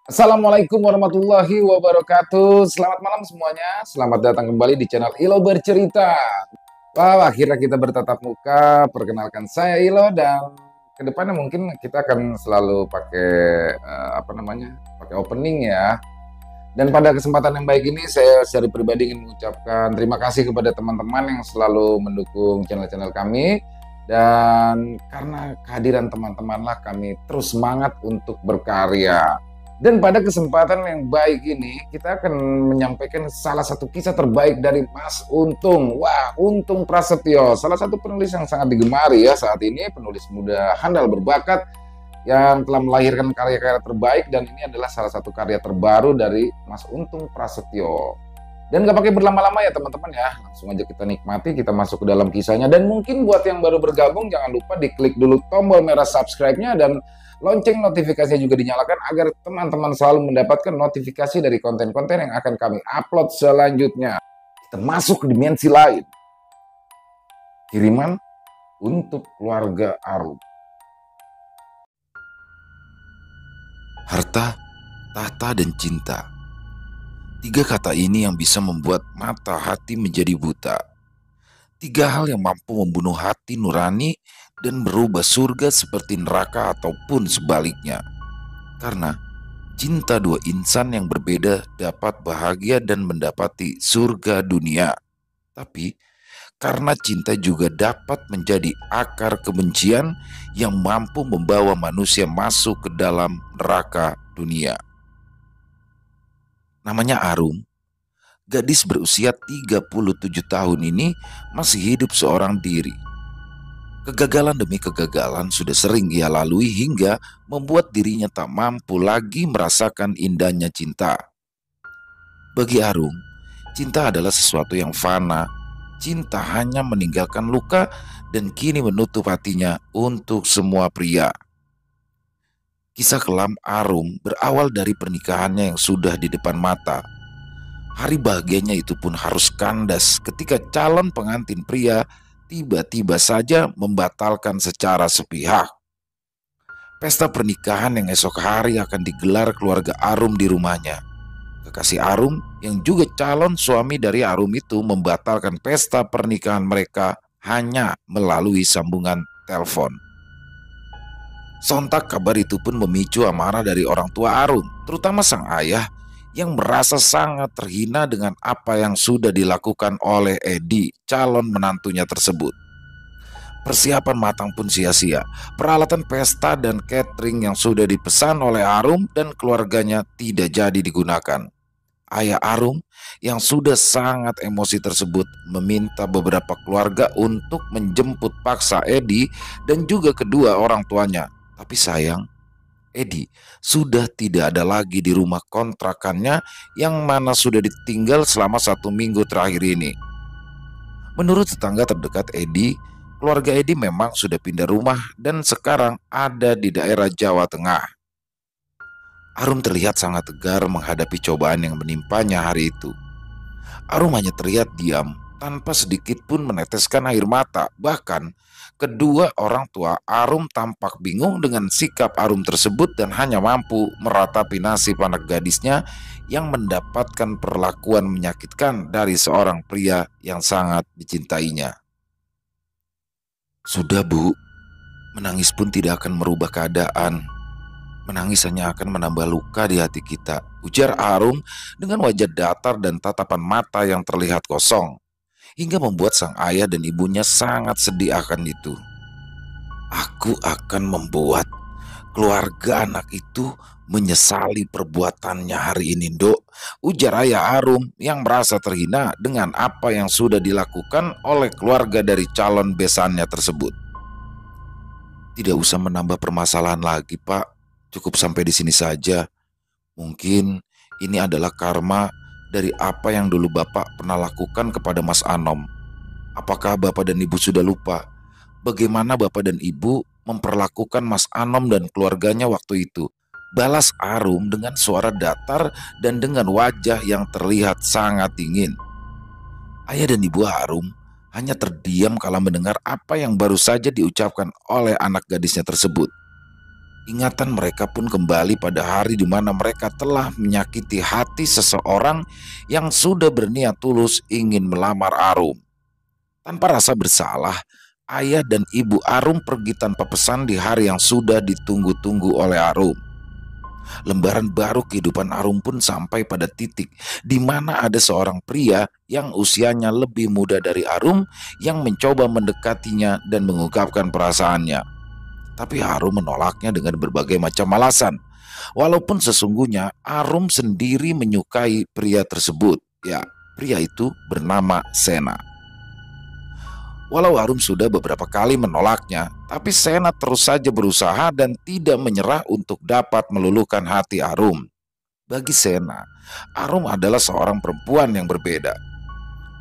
Assalamualaikum warahmatullahi wabarakatuh. Selamat malam semuanya. Selamat datang kembali di channel Ilo Bercerita. Wow, akhirnya kita bertatap muka. Perkenalkan saya Ilo dan kedepannya mungkin kita akan selalu pakai pakai opening ya. Dan pada kesempatan yang baik ini saya secara pribadi ingin mengucapkan terima kasih kepada teman-teman yang selalu mendukung channel-channel kami. Dan karena kehadiran teman-temanlah kami terus semangat untuk berkarya. Dan pada kesempatan yang baik ini, kita akan menyampaikan salah satu kisah terbaik dari Mas Untung. Wah, Untung Prasetyo, salah satu penulis yang sangat digemari ya saat ini, penulis muda handal berbakat yang telah melahirkan karya-karya terbaik, dan ini adalah salah satu karya terbaru dari Mas Untung Prasetyo. Dan gak pakai berlama-lama ya teman-teman ya, langsung aja kita nikmati, kita masuk ke dalam kisahnya. Dan mungkin buat yang baru bergabung, jangan lupa diklik dulu tombol merah subscribe-nya dan lonceng notifikasinya juga dinyalakan agar teman-teman selalu mendapatkan notifikasi dari konten-konten yang akan kami upload selanjutnya. Kita masuk ke dimensi lain. Kiriman untuk keluarga Arum. Harta, tahta, dan cinta. Tiga kata ini yang bisa membuat mata hati menjadi buta. Tiga hal yang mampu membunuh hati nurani dan berubah surga seperti neraka ataupun sebaliknya. Karena cinta dua insan yang berbeda dapat bahagia dan mendapati surga dunia. Tapi karena cinta juga dapat menjadi akar kebencian yang mampu membawa manusia masuk ke dalam neraka dunia. Namanya Arum. Gadis berusia 37 tahun ini masih hidup seorang diri. Kegagalan demi kegagalan sudah sering ia lalui hingga membuat dirinya tak mampu lagi merasakan indahnya cinta. Bagi Arum, cinta adalah sesuatu yang fana. Cinta hanya meninggalkan luka dan kini menutup hatinya untuk semua pria. Kisah kelam Arum berawal dari pernikahannya yang sudah di depan mata. Hari bahagianya itu pun harus kandas ketika calon pengantin pria tiba-tiba saja membatalkan secara sepihak. Pesta pernikahan yang esok hari akan digelar keluarga Arum di rumahnya. Kekasih Arum yang juga calon suami dari Arum itu membatalkan pesta pernikahan mereka hanya melalui sambungan telepon. Sontak kabar itu pun memicu amarah dari orang tua Arum, terutama sang ayah yang merasa sangat terhina dengan apa yang sudah dilakukan oleh Edi, calon menantunya tersebut. Persiapan matang pun sia-sia. Peralatan pesta dan catering yang sudah dipesan oleh Arum dan keluarganya tidak jadi digunakan. Ayah Arum yang sudah sangat emosi tersebut meminta beberapa keluarga untuk menjemput paksa Edi dan juga kedua orang tuanya. Tapi sayang, Edi sudah tidak ada lagi di rumah kontrakannya yang mana sudah ditinggal selama 1 minggu terakhir ini. Menurut tetangga terdekat Edi, keluarga Edi memang sudah pindah rumah dan sekarang ada di daerah Jawa Tengah. Arum terlihat sangat tegar menghadapi cobaan yang menimpanya hari itu. Arum hanya terlihat diam tanpa sedikit pun meneteskan air mata. Bahkan kedua orang tua Arum tampak bingung dengan sikap Arum tersebut dan hanya mampu meratapi nasib anak gadisnya yang mendapatkan perlakuan menyakitkan dari seorang pria yang sangat dicintainya. Sudah Bu, menangis pun tidak akan merubah keadaan. Menangis hanya akan menambah luka di hati kita, ujar Arum dengan wajah datar dan tatapan mata yang terlihat kosong, hingga membuat sang ayah dan ibunya sangat sedih akan itu. Aku akan membuat keluarga anak itu menyesali perbuatannya hari ini, Dok, ujar ayah Arum yang merasa terhina dengan apa yang sudah dilakukan oleh keluarga dari calon besannya tersebut. Tidak usah menambah permasalahan lagi, Pak. Cukup sampai di sini saja. Mungkin ini adalah karma dari apa yang dulu Bapak pernah lakukan kepada Mas Anom. Apakah Bapak dan Ibu sudah lupa bagaimana Bapak dan Ibu memperlakukan Mas Anom dan keluarganya waktu itu? Balas Arum dengan suara datar dan dengan wajah yang terlihat sangat dingin. Ayah dan Ibu Arum hanya terdiam kala mendengar apa yang baru saja diucapkan oleh anak gadisnya tersebut. Ingatan mereka pun kembali pada hari di mana mereka telah menyakiti hati seseorang yang sudah berniat tulus ingin melamar Arum. Tanpa rasa bersalah, ayah dan ibu Arum pergi tanpa pesan di hari yang sudah ditunggu-tunggu oleh Arum. Lembaran baru kehidupan Arum pun sampai pada titik di mana ada seorang pria yang usianya lebih muda dari Arum yang mencoba mendekatinya dan mengungkapkan perasaannya. Tapi Arum menolaknya dengan berbagai macam alasan. Walaupun sesungguhnya Arum sendiri menyukai pria tersebut. Ya, pria itu bernama Sena. Walau Arum sudah beberapa kali menolaknya, tapi Sena terus saja berusaha dan tidak menyerah untuk dapat meluluhkan hati Arum. Bagi Sena, Arum adalah seorang perempuan yang berbeda.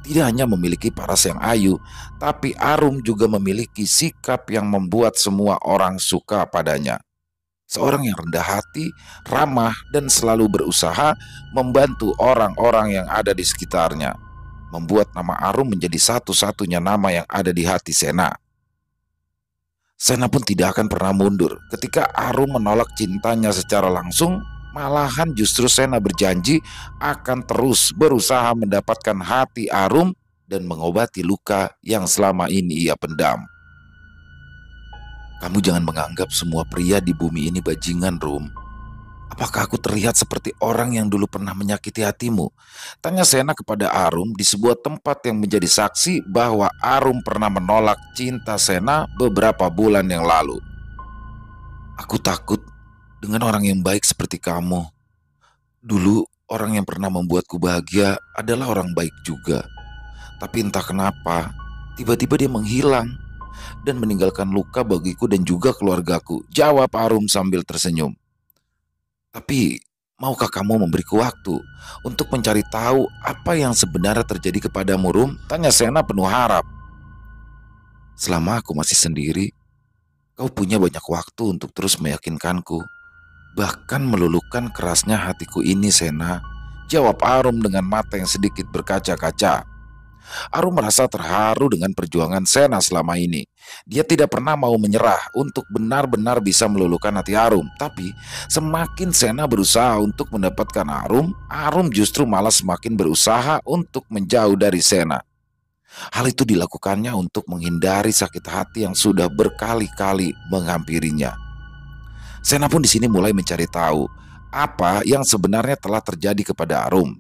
Tidak hanya memiliki paras yang ayu, tapi Arum juga memiliki sikap yang membuat semua orang suka padanya. Seorang yang rendah hati, ramah, dan selalu berusaha membantu orang-orang yang ada di sekitarnya, membuat nama Arum menjadi satu-satunya nama yang ada di hati Sena. Sena pun tidak akan pernah mundur. Ketika Arum menolak cintanya secara langsung, malahan justru Sena berjanji akan terus berusaha mendapatkan hati Arum dan mengobati luka yang selama ini ia pendam. Kamu jangan menganggap semua pria di bumi ini bajingan, Rum. Apakah aku terlihat seperti orang yang dulu pernah menyakiti hatimu? Tanya Sena kepada Arum di sebuah tempat yang menjadi saksi bahwa Arum pernah menolak cinta Sena beberapa bulan yang lalu. Aku takut dengan orang yang baik seperti kamu. Dulu orang yang pernah membuatku bahagia adalah orang baik juga. Tapi entah kenapa, tiba-tiba dia menghilang dan meninggalkan luka bagiku dan juga keluargaku, jawab Arum sambil tersenyum. Tapi, maukah kamu memberiku waktu untuk mencari tahu apa yang sebenarnya terjadi kepadamu, Rum? Tanya Sena penuh harap. Selama aku masih sendiri, kau punya banyak waktu untuk terus meyakinkanku, bahkan meluluhkan kerasnya hatiku ini, Sena, jawab Arum dengan mata yang sedikit berkaca-kaca. Arum merasa terharu dengan perjuangan Sena selama ini. Dia tidak pernah mau menyerah untuk benar-benar bisa meluluhkan hati Arum. Tapi semakin Sena berusaha untuk mendapatkan Arum, Arum justru malah semakin berusaha untuk menjauh dari Sena. Hal itu dilakukannya untuk menghindari sakit hati yang sudah berkali-kali menghampirinya. Sena pun di sini mulai mencari tahu apa yang sebenarnya telah terjadi kepada Arum.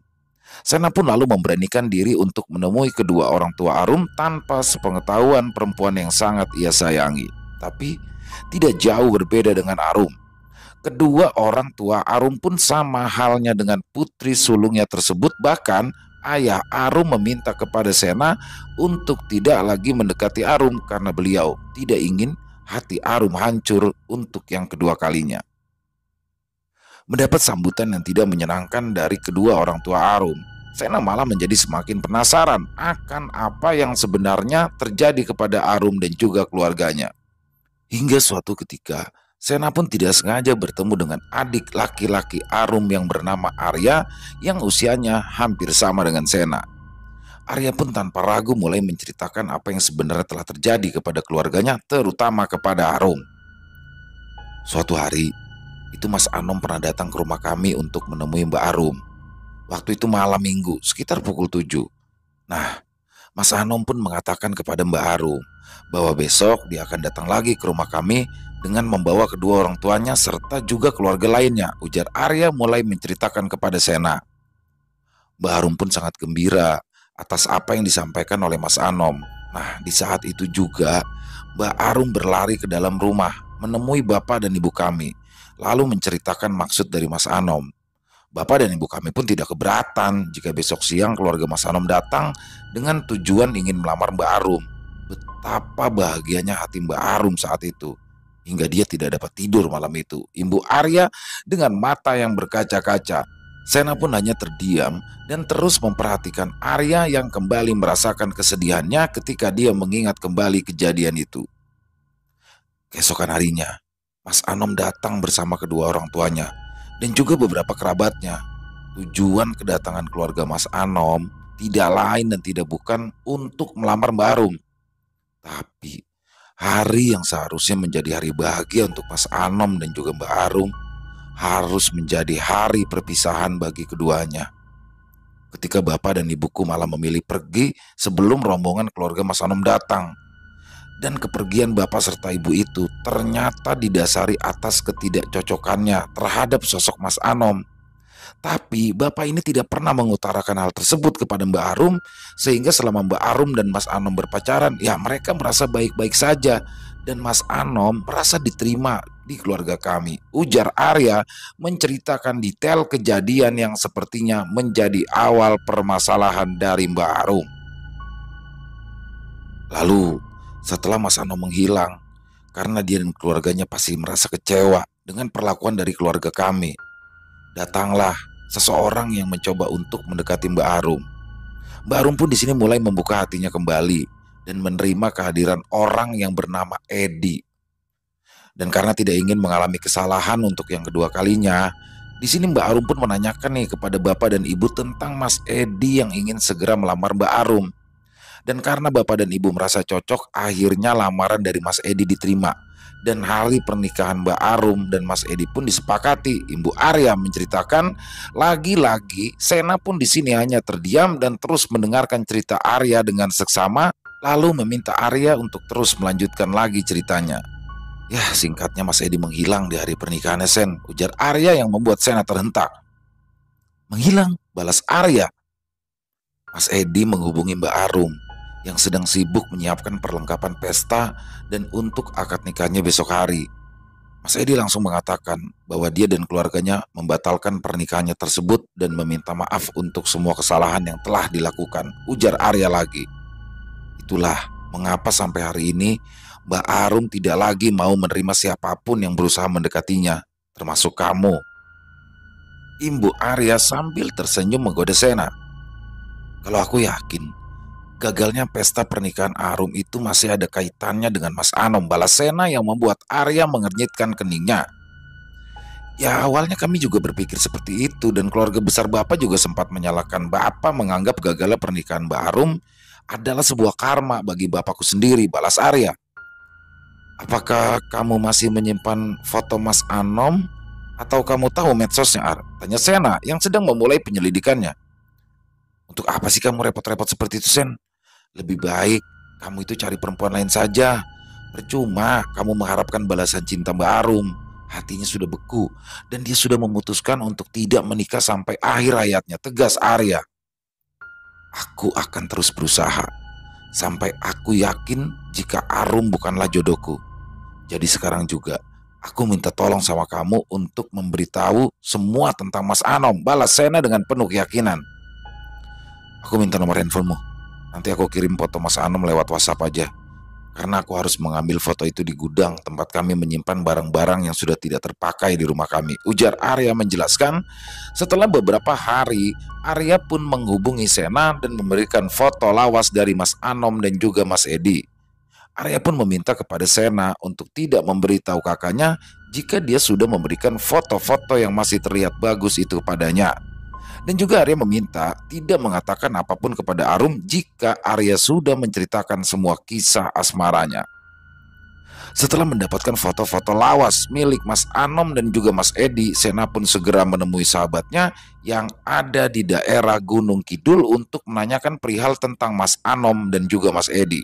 Sena pun lalu memberanikan diri untuk menemui kedua orang tua Arum tanpa sepengetahuan perempuan yang sangat ia sayangi. Tapi tidak jauh berbeda dengan Arum. Kedua orang tua Arum pun sama halnya dengan putri sulungnya tersebut. Bahkan ayah Arum meminta kepada Sena untuk tidak lagi mendekati Arum karena beliau tidak ingin hati Arum hancur untuk yang kedua kalinya. Mendapat sambutan yang tidak menyenangkan dari kedua orang tua Arum, Sena malah menjadi semakin penasaran akan apa yang sebenarnya terjadi kepada Arum dan juga keluarganya. Hingga suatu ketika, Sena pun tidak sengaja bertemu dengan adik laki-laki Arum yang bernama Arya yang usianya hampir sama dengan Sena. Arya pun tanpa ragu mulai menceritakan apa yang sebenarnya telah terjadi kepada keluarganya, terutama kepada Arum. Suatu hari, itu Mas Anom pernah datang ke rumah kami untuk menemui Mbak Arum. Waktu itu malam minggu, sekitar pukul 7. Nah, Mas Anom pun mengatakan kepada Mbak Arum bahwa besok dia akan datang lagi ke rumah kami dengan membawa kedua orang tuanya serta juga keluarga lainnya, ujar Arya mulai menceritakan kepada Sena. Mbak Arum pun sangat gembira atas apa yang disampaikan oleh Mas Anom. Nah, di saat itu juga Mbak Arum berlari ke dalam rumah menemui bapak dan ibu kami, lalu menceritakan maksud dari Mas Anom. Bapak dan ibu kami pun tidak keberatan jika besok siang keluarga Mas Anom datang dengan tujuan ingin melamar Mbak Arum. Betapa bahagianya hati Mbak Arum saat itu, hingga dia tidak dapat tidur malam itu. Ibu Arya dengan mata yang berkaca-kaca. Sena pun hanya terdiam dan terus memperhatikan Arya yang kembali merasakan kesedihannya ketika dia mengingat kembali kejadian itu. Keesokan harinya, Mas Anom datang bersama kedua orang tuanya dan juga beberapa kerabatnya. Tujuan kedatangan keluarga Mas Anom tidak lain dan tidak bukan untuk melamar Mbak Arum. Tapi Hari yang seharusnya menjadi hari bahagia untuk Mas Anom dan juga Mbak Arum harus menjadi hari perpisahan bagi keduanya. Ketika bapak dan ibuku malah memilih pergi sebelum rombongan keluarga Mas Anom datang. Dan kepergian bapak serta ibu itu ternyata didasari atas ketidakcocokannya terhadap sosok Mas Anom. Tapi bapak ini tidak pernah mengutarakan hal tersebut kepada Mbak Arum, sehingga selama Mbak Arum dan Mas Anom berpacaran, ya mereka merasa baik-baik saja. Dan Mas Anom merasa diterima di keluarga kami. Ujar Arya menceritakan detail kejadian yang sepertinya menjadi awal permasalahan dari Mbak Arum. Lalu setelah Mas Anom menghilang, karena dia dan keluarganya pasti merasa kecewa dengan perlakuan dari keluarga kami, datanglah seseorang yang mencoba untuk mendekati Mbak Arum. Mbak Arum pun di sini mulai membuka hatinya kembali dan menerima kehadiran orang yang bernama Edi. Dan karena tidak ingin mengalami kesalahan untuk yang kedua kalinya, di sini Mbak Arum pun menanyakan nih kepada bapak dan ibu tentang Mas Edi yang ingin segera melamar Mbak Arum. Dan karena bapak dan ibu merasa cocok, akhirnya lamaran dari Mas Edi diterima. Dan hari pernikahan Mbak Arum dan Mas Edi pun disepakati. Ibu Arya menceritakan, lagi-lagi Sena pun di sini hanya terdiam dan terus mendengarkan cerita Arya dengan seksama, lalu meminta Arya untuk terus melanjutkan lagi ceritanya. Ya, singkatnya Mas Edi menghilang di hari pernikahannya, Sen, ujar Arya yang membuat Sena terhentak. Menghilang, balas Arya. Mas Edi menghubungi Mbak Arum yang sedang sibuk menyiapkan perlengkapan pesta dan untuk akad nikahnya besok hari. Mas Edi langsung mengatakan bahwa dia dan keluarganya membatalkan pernikahannya tersebut dan meminta maaf untuk semua kesalahan yang telah dilakukan. Ujar Arya lagi. Itulah mengapa sampai hari ini Mbak Arum tidak lagi mau menerima siapapun yang berusaha mendekatinya, termasuk kamu. Ibu Arya sambil tersenyum menggoda Sena. Kalau aku yakin gagalnya pesta pernikahan Arum itu masih ada kaitannya dengan Mas Anom, balas Sena yang membuat Arya mengernyitkan keningnya. Ya, awalnya kami juga berpikir seperti itu dan keluarga besar Bapak juga sempat menyalahkan Bapak, menganggap gagalnya pernikahan Mbak Arum adalah sebuah karma bagi Bapakku sendiri, balas Arya. Apakah kamu masih menyimpan foto Mas Anom atau kamu tahu medsosnya, Ar? Tanya Sena yang sedang memulai penyelidikannya. Untuk apa sih kamu repot-repot seperti itu, Sen? Lebih baik kamu itu cari perempuan lain saja. Percuma kamu mengharapkan balasan cinta Mbak Arum. Hatinya sudah beku dan dia sudah memutuskan untuk tidak menikah sampai akhir hayatnya, tegas Arya. Aku akan terus berusaha sampai aku yakin jika Arum bukanlah jodohku. Jadi sekarang juga aku minta tolong sama kamu untuk memberitahu semua tentang Mas Anom, balas Sena dengan penuh keyakinan. Aku minta nomor handphonemu. Nanti aku kirim foto Mas Anom lewat WhatsApp aja. Karena aku harus mengambil foto itu di gudang tempat kami menyimpan barang-barang yang sudah tidak terpakai di rumah kami, ujar Arya menjelaskan. Setelah beberapa hari, Arya pun menghubungi Sena dan memberikan foto lawas dari Mas Anom dan juga Mas Edi. Arya pun meminta kepada Sena untuk tidak memberitahu kakaknya jika dia sudah memberikan foto-foto yang masih terlihat bagus itu padanya. Dan juga Arya meminta tidak mengatakan apapun kepada Arum jika Arya sudah menceritakan semua kisah asmaranya. Setelah mendapatkan foto-foto lawas milik Mas Anom dan juga Mas Edi, Sena pun segera menemui sahabatnya yang ada di daerah Gunung Kidul untuk menanyakan perihal tentang Mas Anom dan juga Mas Edi.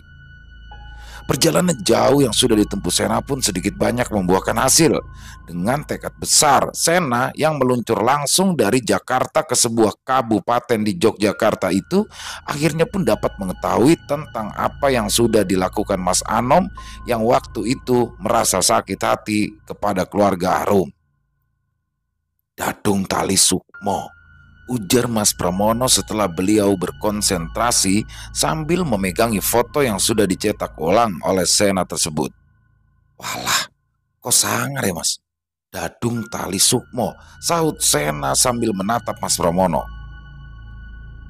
Perjalanan jauh yang sudah ditempuh Sena pun sedikit banyak membuahkan hasil. Dengan tekad besar, Sena yang meluncur langsung dari Jakarta ke sebuah kabupaten di Yogyakarta itu akhirnya pun dapat mengetahui tentang apa yang sudah dilakukan Mas Anom yang waktu itu merasa sakit hati kepada keluarga Arum. Dadung tali sukmo, ujar Mas Pramono setelah beliau berkonsentrasi sambil memegangi foto yang sudah dicetak ulang oleh Sena tersebut. Walah, kok sangar ya Mas? Dadung tali sukmo, sahut Sena sambil menatap Mas Pramono.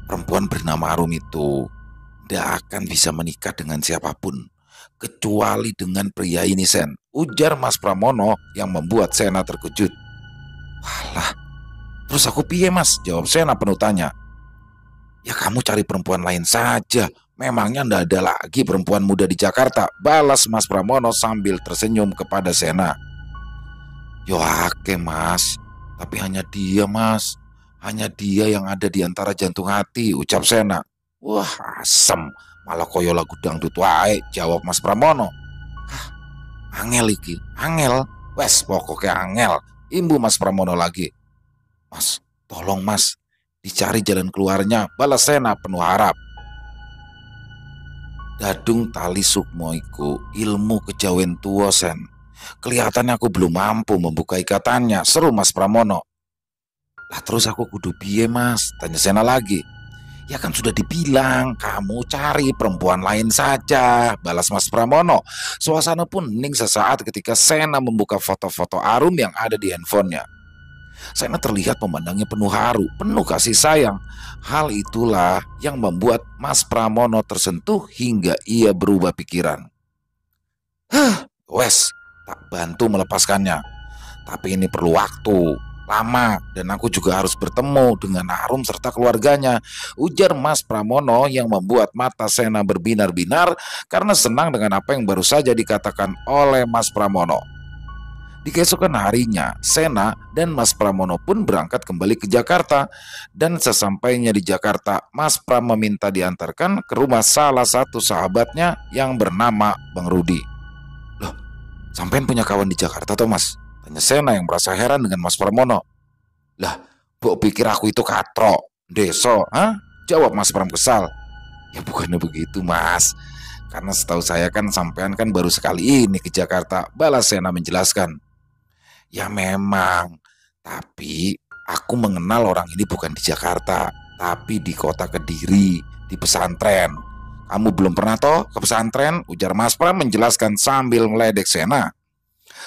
Perempuan bernama Arum itu tidak akan bisa menikah dengan siapapun kecuali dengan pria ini, Sen, ujar Mas Pramono yang membuat Sena terkejut. Walah, terus aku piye Mas? Jawab Sena penuh tanya. Ya kamu cari perempuan lain saja, Memangnya ndak ada lagi perempuan muda di Jakarta? Balas Mas Pramono sambil tersenyum kepada Sena. Yo ake mas, tapi hanya dia mas. Hanya dia yang ada di antara jantung hati, ucap Sena. Wah asem, malah koyo lagu dangdut wae, jawab Mas Pramono. Hah, angel iki, angel. Wes pokoknya angel, imbu Mas Pramono lagi. Mas, tolong mas, dicari jalan keluarnya, balas Sena penuh harap. Dadung tali sukmo iku ilmu kejawen tuwa Sen. Kelihatannya aku belum mampu membuka ikatannya, seru Mas Pramono. Lah terus aku kudu piye mas? Tanya Sena lagi. Ya kan sudah dibilang, kamu cari perempuan lain saja, balas Mas Pramono. Suasana pun hening sesaat ketika Sena membuka foto-foto Arum yang ada di handphonenya. Sena terlihat memandangnya penuh haru, penuh kasih sayang. Hal itulah yang membuat Mas Pramono tersentuh hingga ia berubah pikiran. Wes, tak bantu melepaskannya. Tapi ini perlu waktu lama dan aku juga harus bertemu dengan Arum serta keluarganya, ujar Mas Pramono yang membuat mata Sena berbinar-binar karena senang dengan apa yang baru saja dikatakan oleh Mas Pramono. Di keesokan harinya, Sena dan Mas Pramono pun berangkat kembali ke Jakarta. Dan sesampainya di Jakarta, Mas Pram meminta diantarkan ke rumah salah satu sahabatnya yang bernama Bang Rudi. Loh, sampean punya kawan di Jakarta toh mas? Tanya Sena yang merasa heran dengan Mas Pramono. Lah, mbok pikir aku itu katro, deso, ha? Jawab Mas Pram kesal. Ya bukannya begitu mas, karena setahu saya kan sampean kan baru sekali ini ke Jakarta, balas Sena menjelaskan. Ya memang, tapi aku mengenal orang ini bukan di Jakarta, tapi di kota Kediri, di pesantren. Kamu belum pernah toh ke pesantren? Ujar Mas Pram menjelaskan sambil meledek Sena.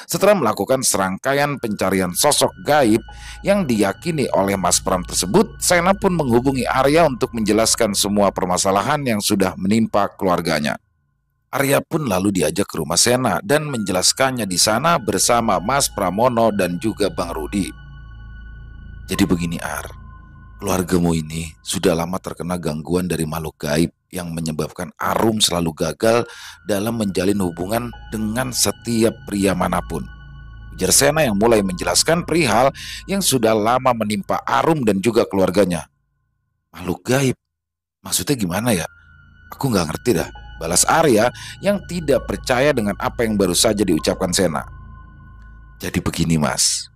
Setelah melakukan serangkaian pencarian sosok gaib yang diyakini oleh Mas Pram tersebut, Sena pun menghubungi Arya untuk menjelaskan semua permasalahan yang sudah menimpa keluarganya. Arya pun lalu diajak ke rumah Sena dan menjelaskannya di sana bersama Mas Pramono dan juga Bang Rudi. Jadi begini Ar, keluargamu ini sudah lama terkena gangguan dari makhluk gaib yang menyebabkan Arum selalu gagal dalam menjalin hubungan dengan setiap pria manapun. Ujar Sena yang mulai menjelaskan perihal yang sudah lama menimpa Arum dan juga keluarganya. Makhluk gaib? Maksudnya gimana ya? Aku nggak ngerti dah, balas Arya yang tidak percaya dengan apa yang baru saja diucapkan Sena. Jadi begini mas,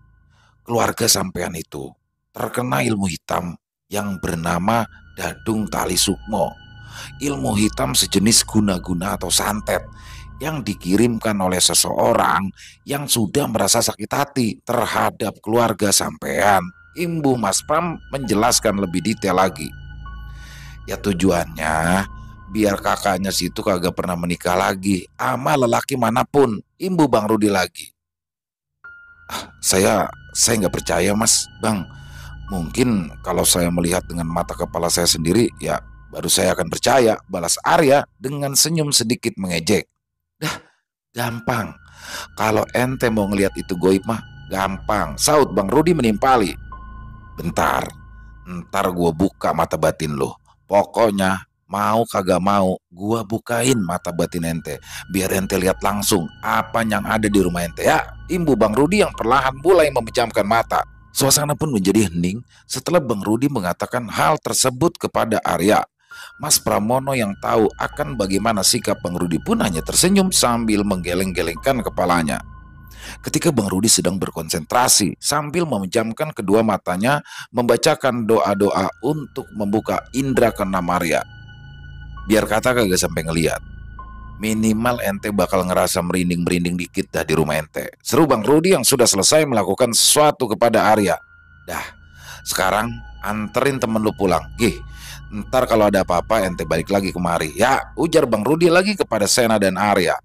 keluarga sampean itu terkena ilmu hitam yang bernama Dadung Tali Sukmo. Ilmu hitam sejenis guna-guna atau santet yang dikirimkan oleh seseorang yang sudah merasa sakit hati terhadap keluarga sampean. Imbu Mas Pram menjelaskan lebih detail lagi. Ya tujuannya biar kakaknya situ kagak pernah menikah lagi sama lelaki manapun, imbu Bang Rudi lagi. Saya nggak percaya mas, Bang. Mungkin kalau saya melihat dengan mata kepala saya sendiri, ya baru saya akan percaya, balas Arya dengan senyum sedikit mengejek. Dah, gampang. Kalau ente mau ngelihat itu goib mah, gampang, saut Bang Rudi menimpali. Bentar, ntar gua buka mata batin lo. Pokoknya mau kagak mau, gua bukain mata batin ente, biar ente lihat langsung apa yang ada di rumah ente ya. Imbu Bang Rudi yang perlahan mulai memejamkan mata. Suasana pun menjadi hening setelah Bang Rudi mengatakan hal tersebut kepada Arya. Mas Pramono yang tahu akan bagaimana sikap Bang Rudi pun hanya tersenyum sambil menggeleng-gelengkan kepalanya. Ketika Bang Rudi sedang berkonsentrasi sambil memejamkan kedua matanya, membacakan doa-doa untuk membuka indera keenam Arya. Biar kata kagak sampai ngeliat, minimal ente bakal ngerasa merinding-merinding dikit dah di rumah ente, seru Bang Rudi yang sudah selesai melakukan sesuatu kepada Arya. Dah, sekarang anterin temen lu pulang. Gih, ntar kalau ada apa-apa ente balik lagi kemari ya, ujar Bang Rudi lagi kepada Sena dan Arya.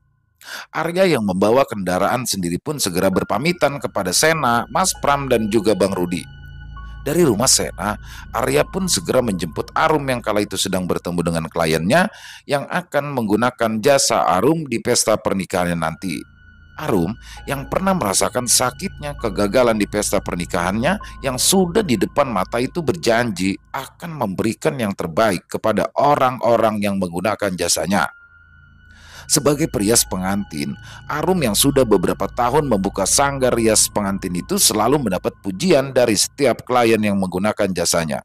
Arya yang membawa kendaraan sendiri pun segera berpamitan kepada Sena, Mas Pram dan juga Bang Rudi. Dari rumah Sena, Arya pun segera menjemput Arum yang kala itu sedang bertemu dengan kliennya yang akan menggunakan jasa Arum di pesta pernikahannya nanti. Arum yang pernah merasakan sakitnya kegagalan di pesta pernikahannya yang sudah di depan mata itu berjanji akan memberikan yang terbaik kepada orang-orang yang menggunakan jasanya. Sebagai perias pengantin, Arum yang sudah beberapa tahun membuka sanggar rias pengantin itu selalu mendapat pujian dari setiap klien yang menggunakan jasanya.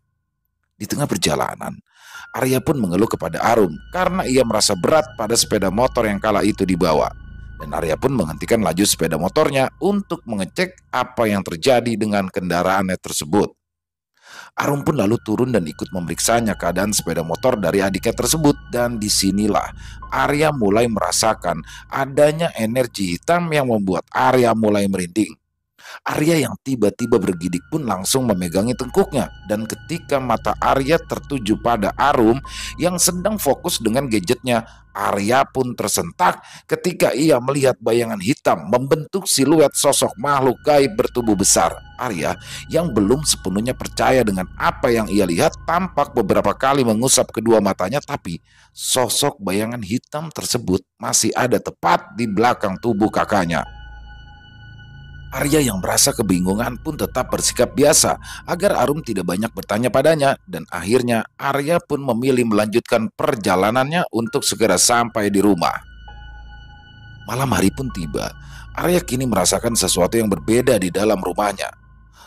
Di tengah perjalanan, Arya pun mengeluh kepada Arum karena ia merasa berat pada sepeda motor yang kala itu dibawa. Dan Arya pun menghentikan laju sepeda motornya untuk mengecek apa yang terjadi dengan kendaraannya tersebut. Arum pun lalu turun dan ikut memeriksanya keadaan sepeda motor dari adiknya tersebut. Dan disinilah Arya mulai merasakan adanya energi hitam yang membuat Arya mulai merinding. Arya yang tiba-tiba bergidik pun langsung memegangi tengkuknya. Dan ketika mata Arya tertuju pada Arum yang sedang fokus dengan gadgetnya, Arya pun tersentak ketika ia melihat bayangan hitam membentuk siluet sosok makhluk gaib bertubuh besar. Arya yang belum sepenuhnya percaya dengan apa yang ia lihat tampak beberapa kali mengusap kedua matanya, tapi sosok bayangan hitam tersebut masih ada tepat di belakang tubuh kakaknya. Arya yang merasa kebingungan pun tetap bersikap biasa agar Arum tidak banyak bertanya padanya, dan akhirnya Arya pun memilih melanjutkan perjalanannya untuk segera sampai di rumah. Malam hari pun tiba. Arya kini merasakan sesuatu yang berbeda di dalam rumahnya.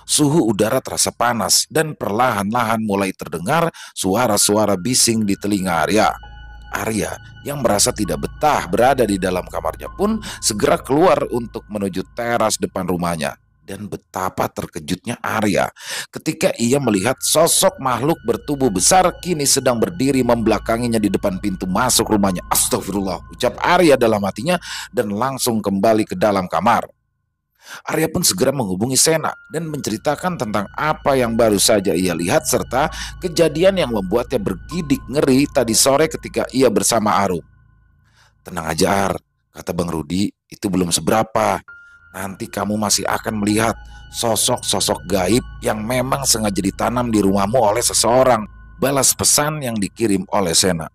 Suhu udara terasa panas dan perlahan-lahan mulai terdengar suara-suara bising di telinga Arya. Arya yang merasa tidak betah berada di dalam kamarnya pun segera keluar untuk menuju teras depan rumahnya. Dan betapa terkejutnya Arya ketika ia melihat sosok makhluk bertubuh besar kini sedang berdiri membelakanginya di depan pintu masuk rumahnya. Astagfirullah, ucap Arya dalam hatinya dan langsung kembali ke dalam kamar. Arya pun segera menghubungi Sena dan menceritakan tentang apa yang baru saja ia lihat serta kejadian yang membuatnya bergidik ngeri tadi sore ketika ia bersama Arum. Tenang aja Ar, kata Bang Rudi, itu belum seberapa. Nanti kamu masih akan melihat sosok-sosok gaib yang memang sengaja ditanam di rumahmu oleh seseorang. Balas pesan yang dikirim oleh Sena.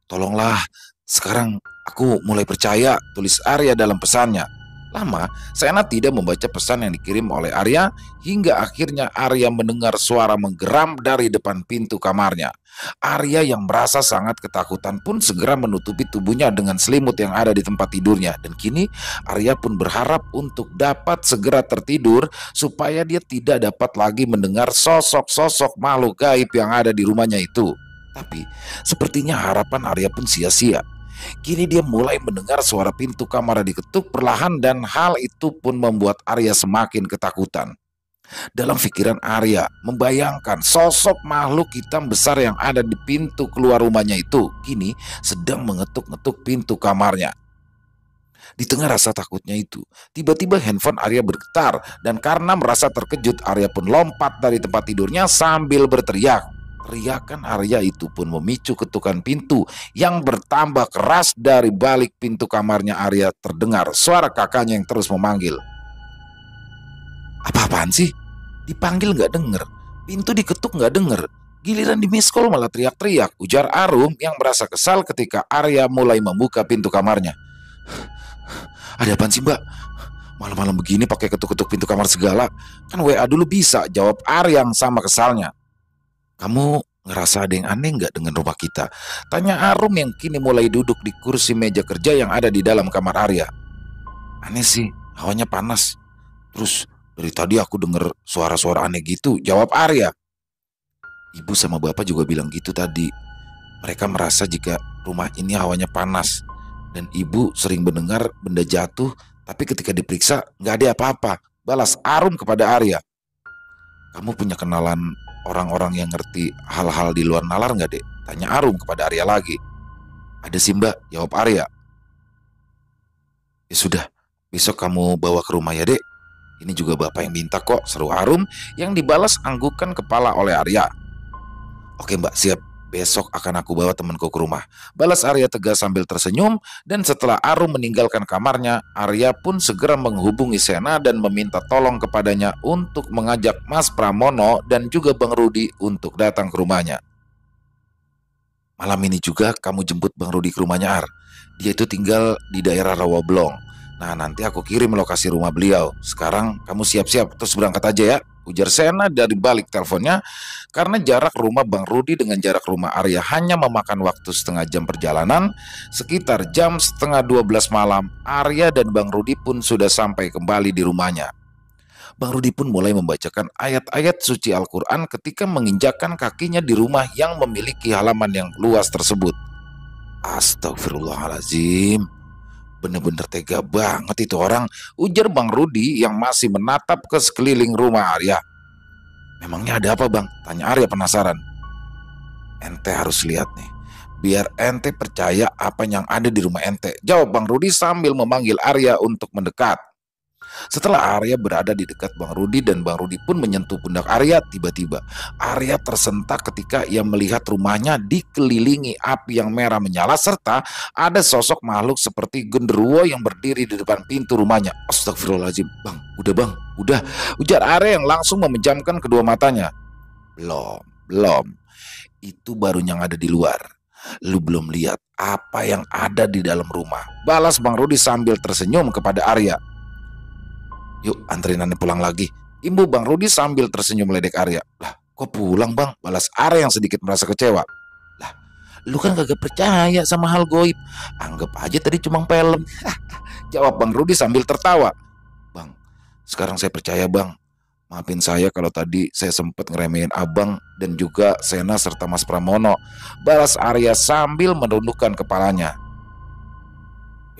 Tolonglah, sekarang aku mulai percaya, tulis Arya dalam pesannya. Lama, Sena tidak membaca pesan yang dikirim oleh Arya hingga akhirnya Arya mendengar suara menggeram dari depan pintu kamarnya. Arya yang merasa sangat ketakutan pun segera menutupi tubuhnya dengan selimut yang ada di tempat tidurnya. Dan kini Arya pun berharap untuk dapat segera tertidur supaya dia tidak dapat lagi mendengar sosok-sosok makhluk gaib yang ada di rumahnya itu. Tapi sepertinya harapan Arya pun sia-sia. Kini dia mulai mendengar suara pintu kamar diketuk perlahan dan hal itu pun membuat Arya semakin ketakutan. Dalam pikiran Arya membayangkan sosok makhluk hitam besar yang ada di pintu keluar rumahnya itu kini sedang mengetuk-ngetuk pintu kamarnya. Di tengah rasa takutnya itu, tiba-tiba handphone Arya bergetar dan karena merasa terkejut Arya pun lompat dari tempat tidurnya sambil berteriak. Teriakan Arya itu pun memicu ketukan pintu yang bertambah keras. Dari balik pintu kamarnya Arya terdengar suara kakaknya yang terus memanggil. Apa-apaan sih? Dipanggil gak denger, pintu diketuk gak denger, giliran di miss call malah teriak-teriak, ujar Arum yang merasa kesal ketika Arya mulai membuka pintu kamarnya. Ada apaan sih mbak? Malam-malam begini pakai ketuk-ketuk pintu kamar segala. Kan WA dulu bisa, jawab Arya yang sama kesalnya. Kamu ngerasa ada yang aneh nggak dengan rumah kita? Tanya Arum yang kini mulai duduk di kursi meja kerja yang ada di dalam kamar Arya. Aneh sih, hawanya panas. Terus dari tadi aku denger suara-suara aneh gitu, jawab Arya. Ibu sama bapak juga bilang gitu tadi. Mereka merasa jika rumah ini hawanya panas. Dan ibu sering mendengar benda jatuh, tapi ketika diperiksa nggak ada apa-apa, balas Arum kepada Arya. Kamu punya kenalan orang-orang yang ngerti hal-hal di luar nalar nggak dek? Tanya Arum kepada Arya lagi. Ada sih mbak, jawab Arya. Ya sudah, besok kamu bawa ke rumah ya dek. Ini juga bapak yang minta kok, seru Arum yang dibalas anggukan kepala oleh Arya. Oke mbak, siap. Besok akan aku bawa temanku ke rumah, balas Arya tegas sambil tersenyum. Dan setelah Arum meninggalkan kamarnya, Arya pun segera menghubungi Sena dan meminta tolong kepadanya untuk mengajak Mas Pramono dan juga Bang Rudi untuk datang ke rumahnya. Malam ini juga kamu jemput Bang Rudi ke rumahnya Ar. Dia itu tinggal di daerah Rawablong. Nah, nanti aku kirim lokasi rumah beliau. Sekarang kamu siap-siap terus berangkat aja ya, ujar Sena dari balik teleponnya. Karena jarak rumah Bang Rudi dengan jarak rumah Arya hanya memakan waktu setengah jam perjalanan. Sekitar jam setengah 12 malam, Arya dan Bang Rudi pun sudah sampai kembali di rumahnya. Bang Rudi pun mulai membacakan ayat-ayat suci Al-Quran ketika menginjakkan kakinya di rumah yang memiliki halaman yang luas tersebut. Astagfirullahaladzim, bener-bener tega banget itu orang, ujar Bang Rudi yang masih menatap ke sekeliling rumah Arya. Memangnya ada apa Bang? Tanya Arya penasaran. Ente harus lihat nih, biar ente percaya apa yang ada di rumah ente, jawab Bang Rudi sambil memanggil Arya untuk mendekat. Setelah Arya berada di dekat Bang Rudi dan Bang Rudi pun menyentuh pundak Arya, tiba-tiba Arya tersentak ketika ia melihat rumahnya dikelilingi api yang merah menyala serta ada sosok makhluk seperti genderuwo yang berdiri di depan pintu rumahnya. Astagfirullahaladzim, Bang, udah, ujar Arya yang langsung memejamkan kedua matanya. Belum, itu baru yang ada di luar. Lu belum lihat apa yang ada di dalam rumah, balas Bang Rudi sambil tersenyum kepada Arya. Yuk anterin aneh pulang lagi, imbu Bang Rudi sambil tersenyum meledek Arya. Lah kok pulang Bang, balas Arya yang sedikit merasa kecewa. Lah lu kan kagak percaya sama hal goib, anggap aja tadi cuma film. Jawab Bang Rudi sambil tertawa. Bang, sekarang saya percaya Bang. Maafin saya kalau tadi saya sempat ngeremehin Abang dan juga Sena serta Mas Pramono, balas Arya sambil menundukkan kepalanya.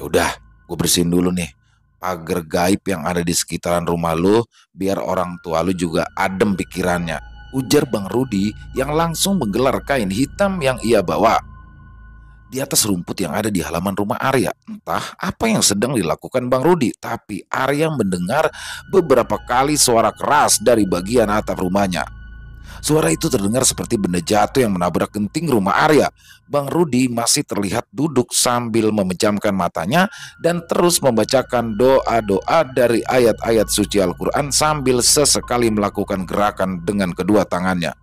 Ya udah, gue bersihin dulu nih pagar gaib yang ada di sekitaran rumah lu, biar orang tua lu juga adem pikirannya, ujar Bang Rudi yang langsung menggelar kain hitam yang ia bawa. Di atas rumput yang ada di halaman rumah Arya, entah apa yang sedang dilakukan Bang Rudi, tapi Arya mendengar beberapa kali suara keras dari bagian atap rumahnya. Suara itu terdengar seperti benda jatuh yang menabrak genting rumah Arya. Bang Rudi masih terlihat duduk sambil memejamkan matanya dan terus membacakan doa-doa dari ayat-ayat suci Al-Quran sambil sesekali melakukan gerakan dengan kedua tangannya.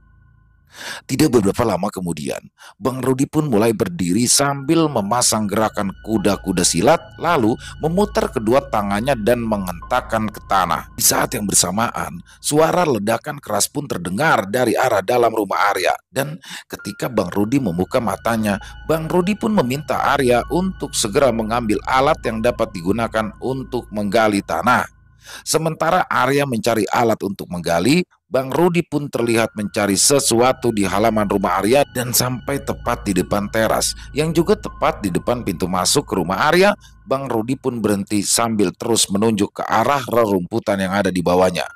Tidak beberapa lama kemudian, Bang Rudi pun mulai berdiri sambil memasang gerakan kuda-kuda silat, lalu memutar kedua tangannya dan menghentakkan ke tanah. Di saat yang bersamaan, suara ledakan keras pun terdengar dari arah dalam rumah Arya. Dan ketika Bang Rudi membuka matanya, Bang Rudi pun meminta Arya untuk segera mengambil alat yang dapat digunakan untuk menggali tanah. Sementara Arya mencari alat untuk menggali, Bang Rudi pun terlihat mencari sesuatu di halaman rumah Arya dan sampai tepat di depan teras yang juga tepat di depan pintu masuk ke rumah Arya. Bang Rudi pun berhenti sambil terus menunjuk ke arah rerumputan yang ada di bawahnya.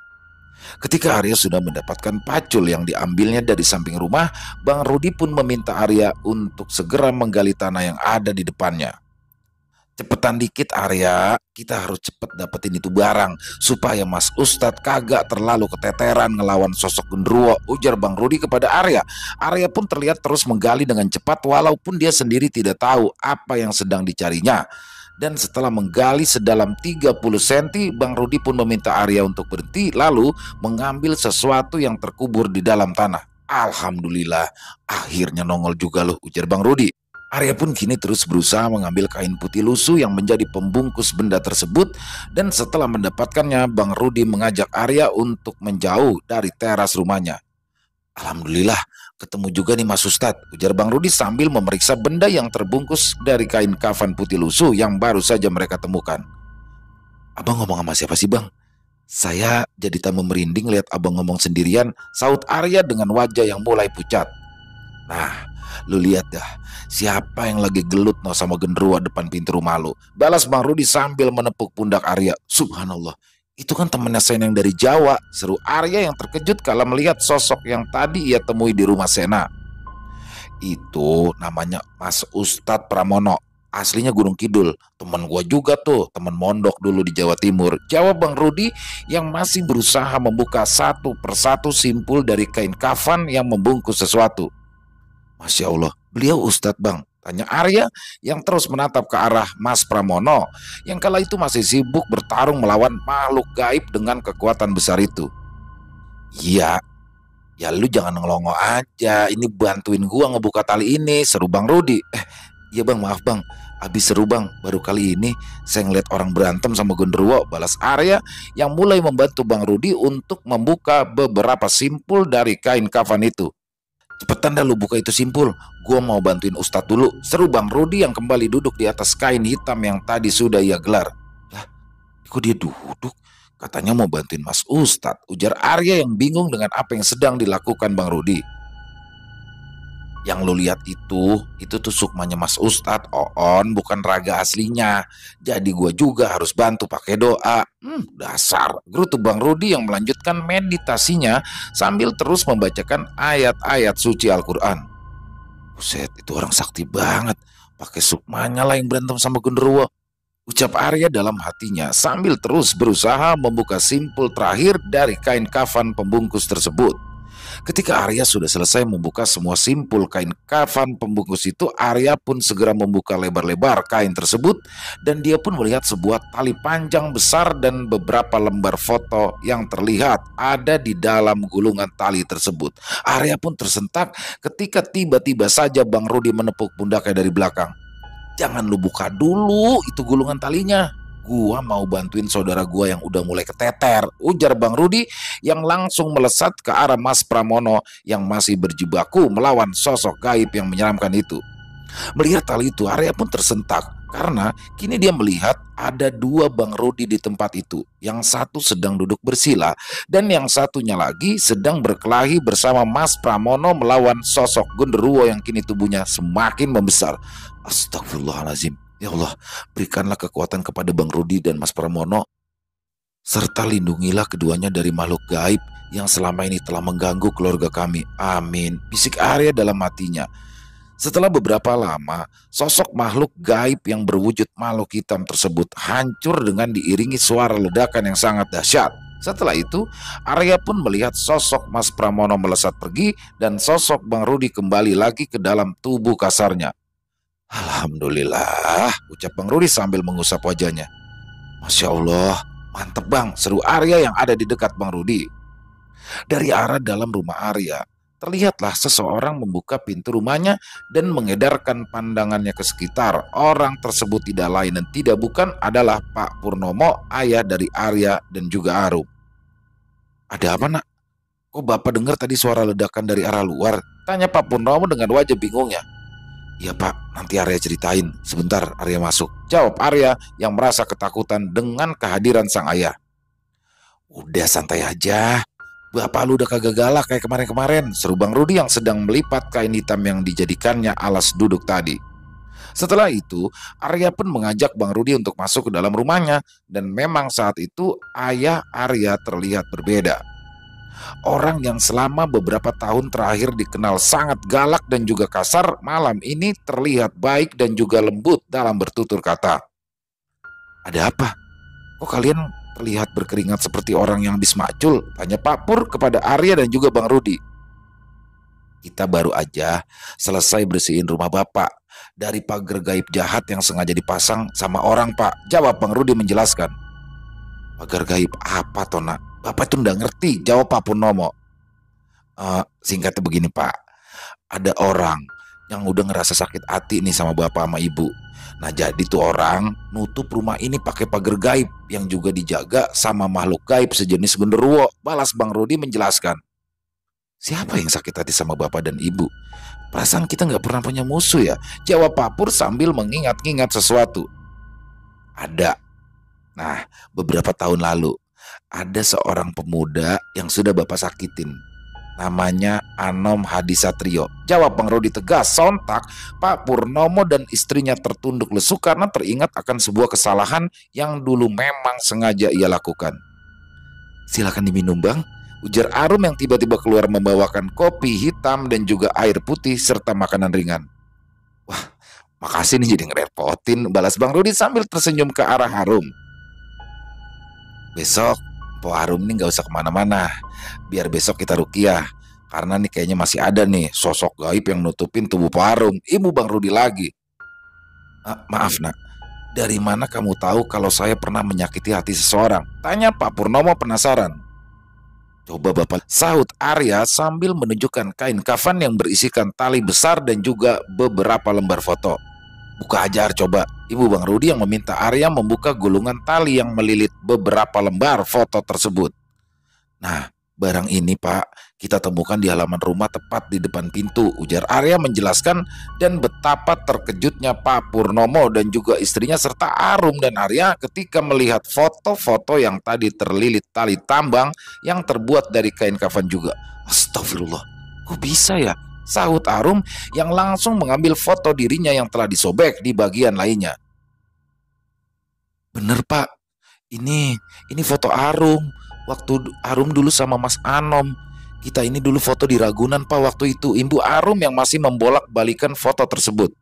Ketika Arya sudah mendapatkan pacul yang diambilnya dari samping rumah, Bang Rudi pun meminta Arya untuk segera menggali tanah yang ada di depannya. Cepetan dikit Arya, kita harus cepet dapetin itu barang supaya Mas Ustadz kagak terlalu keteteran ngelawan sosok genderuwo, ujar Bang Rudi kepada Arya. Arya pun terlihat terus menggali dengan cepat walaupun dia sendiri tidak tahu apa yang sedang dicarinya. Dan setelah menggali sedalam 30 cm, Bang Rudi pun meminta Arya untuk berhenti lalu mengambil sesuatu yang terkubur di dalam tanah. Alhamdulillah, akhirnya nongol juga loh, ujar Bang Rudi. Arya pun kini terus berusaha mengambil kain putih lusuh yang menjadi pembungkus benda tersebut, dan setelah mendapatkannya Bang Rudi mengajak Arya untuk menjauh dari teras rumahnya. Alhamdulillah ketemu juga nih Mas Ustadz, ujar Bang Rudi sambil memeriksa benda yang terbungkus dari kain kafan putih lusuh yang baru saja mereka temukan. Abang ngomong sama siapa sih Bang? Saya jadi tambah merinding lihat abang ngomong sendirian, saut Arya dengan wajah yang mulai pucat. Nah, lu lihat dah, siapa yang lagi gelut no sama genderuwo depan pintu rumah lu, balas Bang Rudi sambil menepuk pundak Arya. Subhanallah, itu kan temennya Sena yang dari Jawa, seru Arya yang terkejut kala melihat sosok yang tadi ia temui di rumah Sena. Itu namanya Mas Ustadz Pramono, aslinya Gunung Kidul, teman gua juga tuh, teman mondok dulu di Jawa Timur, jawab Bang Rudi yang masih berusaha membuka satu persatu simpul dari kain kafan yang membungkus sesuatu. Masya Allah, beliau Ustadz Bang, tanya Arya yang terus menatap ke arah Mas Pramono yang kala itu masih sibuk bertarung melawan makhluk gaib dengan kekuatan besar itu. Iya, Ya lu jangan ngelongo aja, ini bantuin gua ngebuka tali ini, seru Bang Rudi. Iya bang, maaf bang, abis seru bang, baru kali ini saya ngeliat orang berantem sama genderuwo, balas Arya yang mulai membantu Bang Rudi untuk membuka beberapa simpul dari kain kafan itu. Cepetan dah lu buka itu simpul, gua mau bantuin Ustadz dulu, seru Bang Rudi yang kembali duduk di atas kain hitam yang tadi sudah ia gelar. Lah, kok dia duduk? Katanya mau bantuin Mas Ustadz, ujar Arya yang bingung dengan apa yang sedang dilakukan Bang Rudi. Yang lu lihat itu tuh sukmanya Mas Ustadz, Oon, bukan raga aslinya. Jadi gua juga harus bantu pakai doa. Dasar, gerutu Bang Rudi yang melanjutkan meditasinya sambil terus membacakan ayat-ayat suci Al-Quran. Buset, itu orang sakti banget. Pakai sukmanya lah yang berantem sama genderuwo, ucap Arya dalam hatinya sambil terus berusaha membuka simpul terakhir dari kain kafan pembungkus tersebut. Ketika Arya sudah selesai membuka semua simpul kain kafan pembungkus itu, Arya pun segera membuka lebar-lebar kain tersebut dan dia pun melihat sebuah tali panjang besar dan beberapa lembar foto yang terlihat ada di dalam gulungan tali tersebut. Arya pun tersentak ketika tiba-tiba saja Bang Rudi menepuk pundaknya dari belakang. Jangan lu buka dulu itu gulungan talinya. Gua mau bantuin saudara gua yang udah mulai keteter, ujar Bang Rudi yang langsung melesat ke arah Mas Pramono yang masih berjibaku melawan sosok gaib yang menyeramkan itu. Melihat hal itu, Arya pun tersentak karena kini dia melihat ada dua Bang Rudi di tempat itu. Yang satu sedang duduk bersila dan yang satunya lagi sedang berkelahi bersama Mas Pramono melawan sosok genderuwo yang kini tubuhnya semakin membesar. Astagfirullahaladzim. Ya Allah, berikanlah kekuatan kepada Bang Rudi dan Mas Pramono, serta lindungilah keduanya dari makhluk gaib yang selama ini telah mengganggu keluarga kami. Amin, bisik Arya dalam hatinya. Setelah beberapa lama, sosok makhluk gaib yang berwujud makhluk hitam tersebut hancur dengan diiringi suara ledakan yang sangat dahsyat. Setelah itu, Arya pun melihat sosok Mas Pramono melesat pergi dan sosok Bang Rudi kembali lagi ke dalam tubuh kasarnya. Alhamdulillah, ucap Bang Rudi sambil mengusap wajahnya. Masya Allah, mantep bang, seru Arya yang ada di dekat Bang Rudi. Dari arah dalam rumah Arya, terlihatlah seseorang membuka pintu rumahnya dan mengedarkan pandangannya ke sekitar. Orang tersebut tidak lain dan tidak bukan adalah Pak Purnomo, ayah dari Arya dan juga Arum. Ada apa nak? Kok bapak dengar tadi suara ledakan dari arah luar? Tanya Pak Purnomo dengan wajah bingungnya. Iya pak, nanti Arya ceritain. Sebentar Arya masuk, jawab Arya yang merasa ketakutan dengan kehadiran sang ayah. Udah santai aja, bapak lu udah kagak galak kayak kemarin-kemarin, seru Bang Rudi yang sedang melipat kain hitam yang dijadikannya alas duduk tadi. Setelah itu, Arya pun mengajak Bang Rudi untuk masuk ke dalam rumahnya. Dan memang saat itu ayah Arya terlihat berbeda. Orang yang selama beberapa tahun terakhir dikenal sangat galak dan juga kasar, malam ini terlihat baik dan juga lembut dalam bertutur kata. Ada apa? Kok kalian terlihat berkeringat seperti orang yang habis macul? Tanya Pak Pur kepada Arya dan juga Bang Rudi. Kita baru aja selesai bersihin rumah bapak dari pagar gaib jahat yang sengaja dipasang sama orang pak, jawab Bang Rudi menjelaskan. Pagar gaib apa Tona? Bapak itu nggak ngerti, jawab Pak Purnomo. Singkatnya begini pak, ada orang yang udah ngerasa sakit hati nih sama bapak sama ibu. Nah jadi tuh orang nutup rumah ini pakai pagar gaib yang juga dijaga sama makhluk gaib sejenis genderuwo, balas Bang Rudi menjelaskan. Siapa yang sakit hati sama bapak dan ibu? Perasaan kita nggak pernah punya musuh ya, jawab Pak Pur sambil mengingat-ingat sesuatu. Ada. Nah beberapa tahun lalu ada seorang pemuda yang sudah bapak sakitin. Namanya Anom Hadisatrio, jawab Bang Rudi tegas. Sontak Pak Purnomo dan istrinya tertunduk lesu karena teringat akan sebuah kesalahan yang dulu memang sengaja ia lakukan. Silakan diminum bang, ujar Arum yang tiba-tiba keluar membawakan kopi hitam dan juga air putih serta makanan ringan. Wah makasih nih jadi ngerepotin, balas Bang Rudi sambil tersenyum ke arah Arum. Besok Po Arum nih gak usah kemana-mana, biar besok kita ruqyah. Karena nih kayaknya masih ada nih sosok gaib yang nutupin tubuh Po Arum. Ibu Bang Rudi lagi. Maaf nak, dari mana kamu tahu kalau saya pernah menyakiti hati seseorang? Tanya Pak Purnomo penasaran. Coba Bapak, sahut Arya sambil menunjukkan kain kafan yang berisikan tali besar dan juga beberapa lembar foto. Buka aja coba. Ibu Bang Rudi yang meminta Arya membuka gulungan tali yang melilit beberapa lembar foto tersebut. Nah, barang ini Pak, kita temukan di halaman rumah tepat di depan pintu, ujar Arya menjelaskan, dan betapa terkejutnya Pak Purnomo dan juga istrinya serta Arum dan Arya ketika melihat foto-foto yang tadi terlilit tali tambang yang terbuat dari kain kafan juga. Astagfirullah, kok bisa ya? Sahut Arum yang langsung mengambil foto dirinya yang telah disobek di bagian lainnya. Bener Pak, ini foto Arum. Waktu Arum dulu sama Mas Anom. Kita ini dulu foto di Ragunan Pak waktu itu. Ibu Arum yang masih membolak-balikan foto tersebut.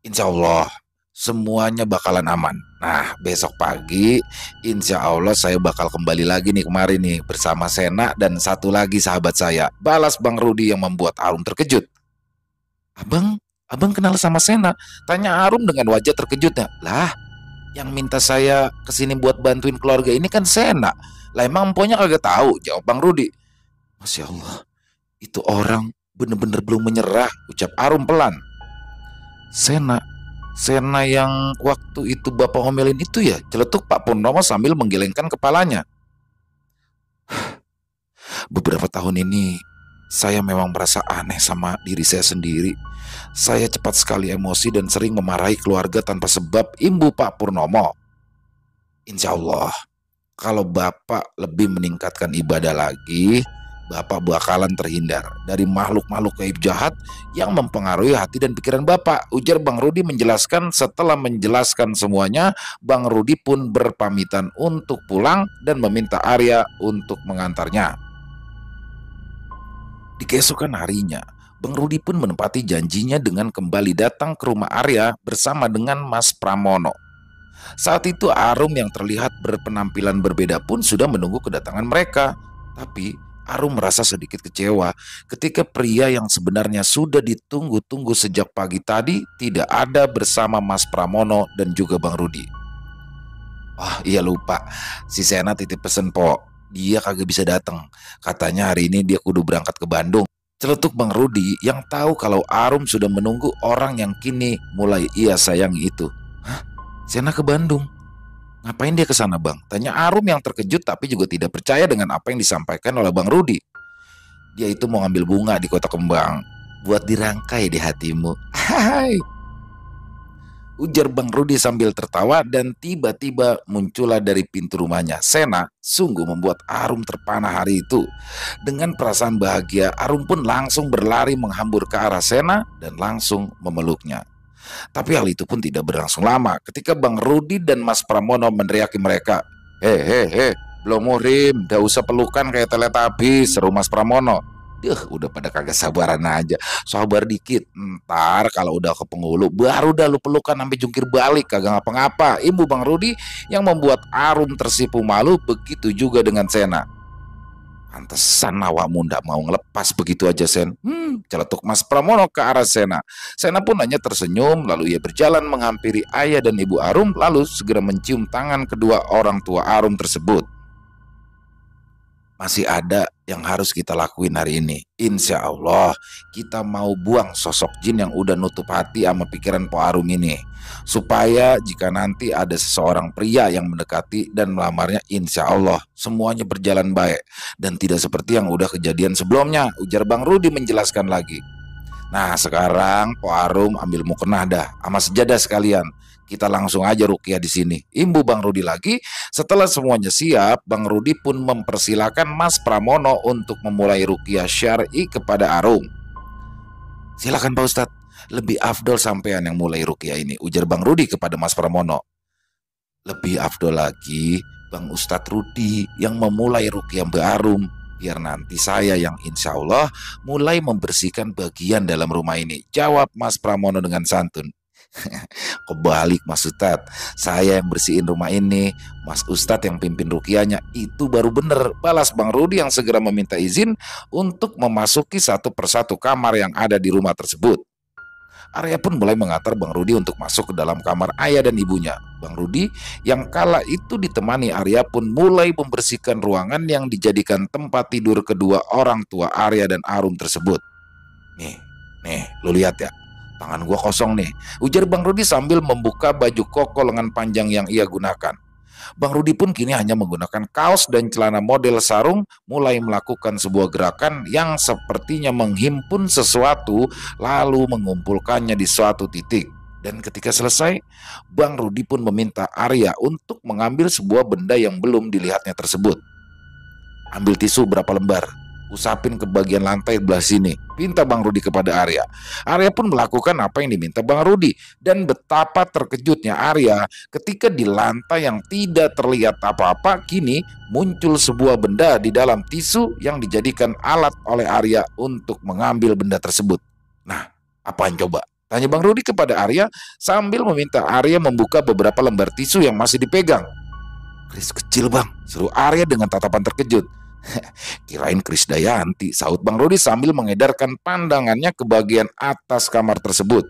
Insya Allah semuanya bakalan aman. Nah, besok pagi insya Allah saya bakal kembali lagi nih kemarin nih bersama Sena dan satu lagi sahabat saya, balas Bang Rudi yang membuat Arum terkejut. Abang kenal sama Sena? Tanya Arum dengan wajah terkejutnya. Lah, yang minta saya kesini buat bantuin keluarga ini kan Sena. Lah emang emponya kagak tahu, jawab Bang Rudi. Masya Allah, itu orang bener-bener belum menyerah, ucap Arum pelan. Sena yang waktu itu Bapak omelin itu ya, celetuk Pak Purnomo sambil menggelengkan kepalanya. Beberapa tahun ini saya memang merasa aneh sama diri saya sendiri. Saya cepat sekali emosi dan sering memarahi keluarga tanpa sebab, imbu Pak Purnomo. Insya Allah, kalau Bapak lebih meningkatkan ibadah lagi, Bapak bakalan terhindar dari makhluk-makhluk gaib jahat yang mempengaruhi hati dan pikiran Bapak, ujar Bang Rudi menjelaskan. Setelah menjelaskan semuanya, Bang Rudi pun berpamitan untuk pulang dan meminta Arya untuk mengantarnya. Di keesokan harinya, Bang Rudi pun menepati janjinya dengan kembali datang ke rumah Arya bersama dengan Mas Pramono. Saat itu Arum yang terlihat berpenampilan berbeda pun sudah menunggu kedatangan mereka. Tapi Arum merasa sedikit kecewa ketika pria yang sebenarnya sudah ditunggu-tunggu sejak pagi tadi tidak ada bersama Mas Pramono dan juga Bang Rudi. Oh iya lupa, si Sena titip pesen po, dia kagak bisa datang. Katanya hari ini dia kudu berangkat ke Bandung. Celetuk Bang Rudi yang tahu kalau Arum sudah menunggu orang yang kini mulai ia sayangi itu. Hah? Sena ke Bandung? Ngapain dia ke sana Bang? Tanya Arum yang terkejut tapi juga tidak percaya dengan apa yang disampaikan oleh Bang Rudi. Dia itu mau ngambil bunga di Kota Kembang buat dirangkai di hatimu. Hai, ujar Bang Rudi sambil tertawa, dan tiba-tiba muncullah dari pintu rumahnya Sena. Sungguh membuat Arum terpana hari itu. Dengan perasaan bahagia, Arum pun langsung berlari menghambur ke arah Sena dan langsung memeluknya. Tapi hal itu pun tidak berlangsung lama ketika Bang Rudi dan Mas Pramono meneriaki mereka. Belum muhrim, gak usah pelukan kayak Teletubbies, seru Mas Pramono. Udah pada kagak sabaran aja. Sabar dikit, ntar kalau udah ke penghulu baru dah lu pelukan sampai jungkir balik, kagak ngapa-ngapa, imbu Bang Rudi yang membuat Arum tersipu malu. Begitu juga dengan Sena. Pantesan awakmu ndak mau ngelepas begitu aja Sen, celetuk Mas Pramono ke arah Sena. Sena pun hanya tersenyum, lalu ia berjalan menghampiri ayah dan ibu Arum, lalu segera mencium tangan kedua orang tua Arum tersebut. Masih ada yang harus kita lakuin hari ini. Insya Allah kita mau buang sosok jin yang udah nutup hati sama pikiran Po Arum ini, supaya jika nanti ada seseorang pria yang mendekati dan melamarnya, insya Allah semuanya berjalan baik dan tidak seperti yang udah kejadian sebelumnya, ujar Bang Rudi menjelaskan lagi. Nah sekarang Po Arum ambil mukena dah sama sejadah sekalian. Kita langsung aja ruqyah di sini, imbu Bang Rudi lagi. Setelah semuanya siap, Bang Rudi pun mempersilahkan Mas Pramono untuk memulai ruqyah syar'i kepada Arum. Silakan Pak Ustadz, lebih afdol sampean yang mulai ruqyah ini, ujar Bang Rudi kepada Mas Pramono. Lebih afdol lagi Bang Ustadz Rudi yang memulai ruqyah Mbak Arum, biar nanti saya yang insya Allah mulai membersihkan bagian dalam rumah ini, jawab Mas Pramono dengan santun. Kebalik Mas Ustadz, saya yang bersihin rumah ini, Mas Ustadz yang pimpin ruqyahnya. Itu baru bener, balas Bang Rudi yang segera meminta izin untuk memasuki satu persatu kamar yang ada di rumah tersebut. Arya pun mulai mengantar Bang Rudi untuk masuk ke dalam kamar ayah dan ibunya. Bang Rudi yang kala itu ditemani Arya pun mulai membersihkan ruangan yang dijadikan tempat tidur kedua orang tua Arya dan Arum tersebut. Nih, lu lihat ya, tangan gua kosong nih, ujar Bang Rudi sambil membuka baju koko lengan panjang yang ia gunakan. Bang Rudi pun kini hanya menggunakan kaos dan celana model sarung, mulai melakukan sebuah gerakan yang sepertinya menghimpun sesuatu lalu mengumpulkannya di suatu titik. Dan ketika selesai, Bang Rudi pun meminta Arya untuk mengambil sebuah benda yang belum dilihatnya tersebut. Ambil tisu berapa lembar, usapin ke bagian lantai belah sini, pinta Bang Rudi kepada Arya. Arya pun melakukan apa yang diminta Bang Rudi, dan betapa terkejutnya Arya ketika di lantai yang tidak terlihat apa-apa kini muncul sebuah benda di dalam tisu yang dijadikan alat oleh Arya untuk mengambil benda tersebut. Nah, apaan coba? Tanya Bang Rudi kepada Arya sambil meminta Arya membuka beberapa lembar tisu yang masih dipegang. "Kris kecil Bang," seru Arya dengan tatapan terkejut. "Kirain Krisdayanti," sahut Bang Rudi sambil mengedarkan pandangannya ke bagian atas kamar tersebut.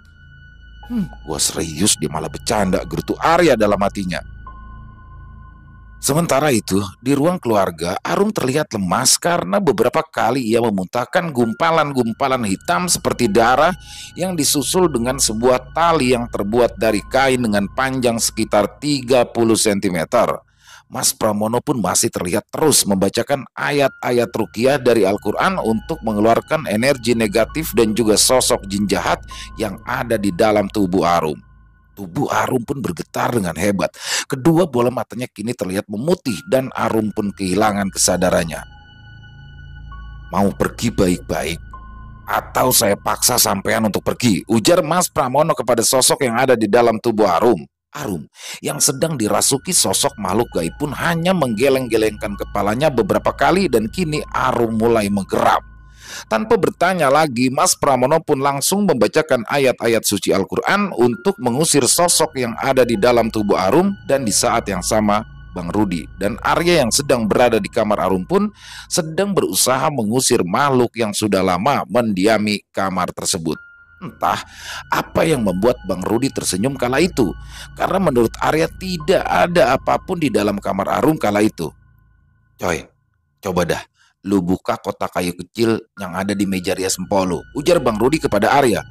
Gua serius, dia malah bercanda, gerutu Arya dalam hatinya. Sementara itu, di ruang keluarga, Arum terlihat lemas karena beberapa kali ia memuntahkan gumpalan-gumpalan hitam seperti darah yang disusul dengan sebuah tali yang terbuat dari kain dengan panjang sekitar 30 cm. Mas Pramono pun masih terlihat terus membacakan ayat-ayat ruqyah dari Al-Quran untuk mengeluarkan energi negatif dan juga sosok jin jahat yang ada di dalam tubuh Arum. Tubuh Arum pun bergetar dengan hebat. Kedua bola matanya kini terlihat memutih dan Arum pun kehilangan kesadarannya. "Mau pergi baik-baik atau saya paksa sampean untuk pergi?" ujar Mas Pramono kepada sosok yang ada di dalam tubuh Arum. Arum yang sedang dirasuki sosok makhluk gaib pun hanya menggeleng-gelengkan kepalanya beberapa kali dan kini Arum mulai menggeram. Tanpa bertanya lagi, Mas Pramono pun langsung membacakan ayat-ayat suci Al-Quran untuk mengusir sosok yang ada di dalam tubuh Arum. Dan di saat yang sama, Bang Rudi dan Arya yang sedang berada di kamar Arum pun sedang berusaha mengusir makhluk yang sudah lama mendiami kamar tersebut. Entah apa yang membuat Bang Rudi tersenyum kala itu, karena menurut Arya tidak ada apapun di dalam kamar Arum kala itu. "Coy, coba dah lu buka kotak kayu kecil yang ada di meja rias empolu," ujar Bang Rudi kepada Arya.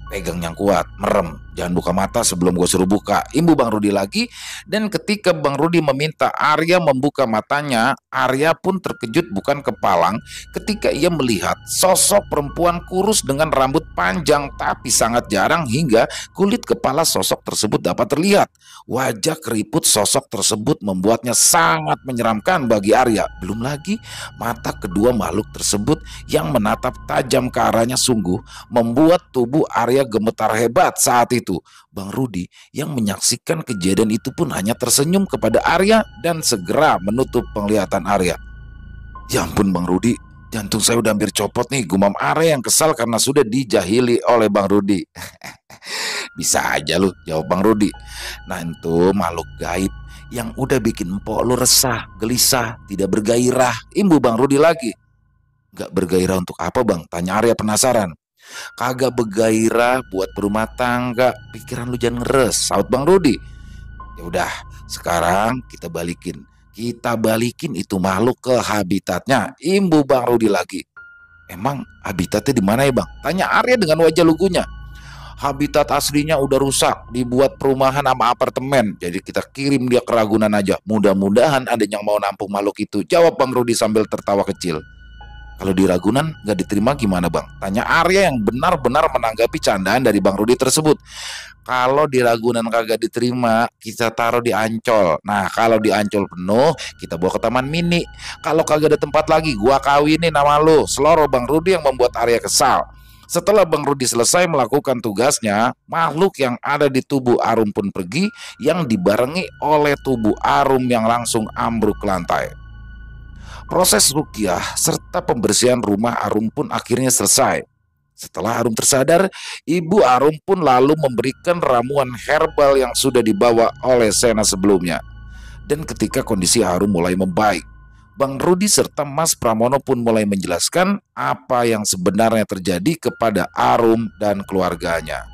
"Pegang yang kuat, merem, jangan buka mata sebelum gue suruh buka," imbu Bang Rudi lagi. Dan ketika Bang Rudi meminta Arya membuka matanya, Arya pun terkejut bukan kepalang ketika ia melihat sosok perempuan kurus dengan rambut panjang tapi sangat jarang hingga kulit kepala sosok tersebut dapat terlihat. Wajah keriput sosok tersebut membuatnya sangat menyeramkan bagi Arya. Belum lagi mata kedua makhluk tersebut yang menatap tajam ke arahnya sungguh membuat tubuh Arya gemetar hebat saat itu. Bang Rudi yang menyaksikan kejadian itu pun hanya tersenyum kepada Arya dan segera menutup penglihatan Arya. "Ya ampun Bang Rudi, jantung saya udah hampir copot nih," gumam Arya yang kesal karena sudah dijahili oleh Bang Rudi. "Bisa aja lu," jawab Bang Rudi. "Nah itu makhluk gaib yang udah bikin empok lu resah, gelisah, tidak bergairah," imbu Bang Rudi lagi. "Gak bergairah untuk apa Bang?" tanya Arya penasaran. "Kagak bergairah buat berumah tangga, pikiran lu jangan ngeres," saut Bang Rudi. "Ya udah, sekarang kita balikin itu makhluk ke habitatnya," imbu Bang Rudi lagi. "Emang habitatnya di mana ya Bang?" tanya Arya dengan wajah lugunya. "Habitat aslinya udah rusak, dibuat perumahan sama apartemen, jadi kita kirim dia ke Ragunan aja. Mudah-mudahan ada yang mau nampung makhluk itu," jawab Bang Rudi sambil tertawa kecil. "Kalau di Ragunan nggak diterima gimana Bang?" tanya Arya yang benar-benar menanggapi candaan dari Bang Rudi tersebut. "Kalau di Ragunan kagak diterima, kita taruh di Ancol. Nah kalau di Ancol penuh, kita bawa ke Taman Mini. Kalau kagak ada tempat lagi, gua kawinin nama lu," seloroh Bang Rudi yang membuat Arya kesal. Setelah Bang Rudi selesai melakukan tugasnya, makhluk yang ada di tubuh Arum pun pergi, yang dibarengi oleh tubuh Arum yang langsung ambruk ke lantai. Proses ruqyah serta pembersihan rumah Arum pun akhirnya selesai. Setelah Arum tersadar, ibu Arum pun lalu memberikan ramuan herbal yang sudah dibawa oleh Sena sebelumnya. Dan ketika kondisi Arum mulai membaik, Bang Rudi serta Mas Pramono pun mulai menjelaskan apa yang sebenarnya terjadi kepada Arum dan keluarganya.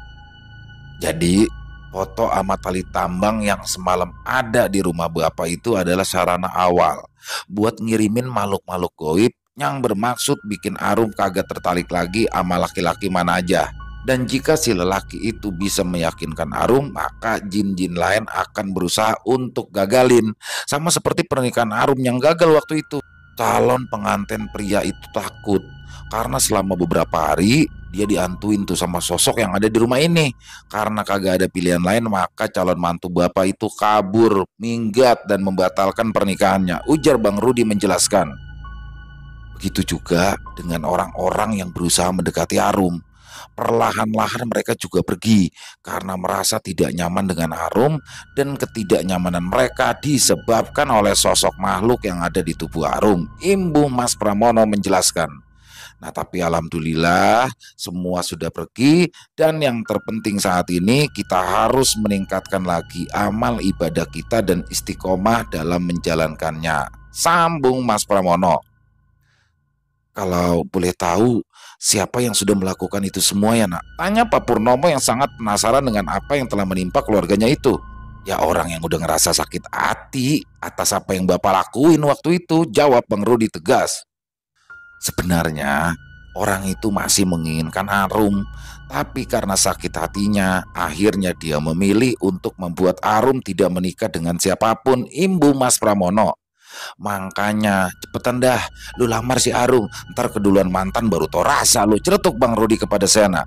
Jadi, foto sama tali tambang yang semalam ada di rumah Bapak itu adalah sarana awal buat ngirimin makhluk-makhluk goib yang bermaksud bikin Arum kagak tertarik lagi sama laki-laki mana aja. Dan jika si lelaki itu bisa meyakinkan Arum, maka jin-jin lain akan berusaha untuk gagalin. Sama seperti pernikahan Arum yang gagal waktu itu. Calon pengantin pria itu takut karena selama beberapa hari dia diantuin tuh sama sosok yang ada di rumah ini. Karena kagak ada pilihan lain, maka calon mantu bapak itu kabur, minggat dan membatalkan pernikahannya. Ujar Bang Rudi menjelaskan. Begitu juga dengan orang-orang yang berusaha mendekati Arum. Perlahan-lahan mereka juga pergi karena merasa tidak nyaman dengan Arum, dan ketidaknyamanan mereka disebabkan oleh sosok makhluk yang ada di tubuh Arum. Imbu Mas Pramono menjelaskan. Nah, tapi alhamdulillah semua sudah pergi, dan yang terpenting saat ini kita harus meningkatkan lagi amal ibadah kita dan istiqomah dalam menjalankannya. Sambung Mas Pramono. Kalau boleh tahu, siapa yang sudah melakukan itu semua ya nak? Tanya Pak Purnomo yang sangat penasaran dengan apa yang telah menimpa keluarganya itu. Ya orang yang udah ngerasa sakit hati atas apa yang Bapak lakuin waktu itu, jawab Bang Rudi tegas. Sebenarnya orang itu masih menginginkan Arum, tapi karena sakit hatinya, akhirnya dia memilih untuk membuat Arum tidak menikah dengan siapapun. Imbu Mas Pramono. Makanya cepetan dah lu lamar si Arum, ntar keduluan mantan baru tau rasa lu, celetuk Bang Rudi kepada Sena.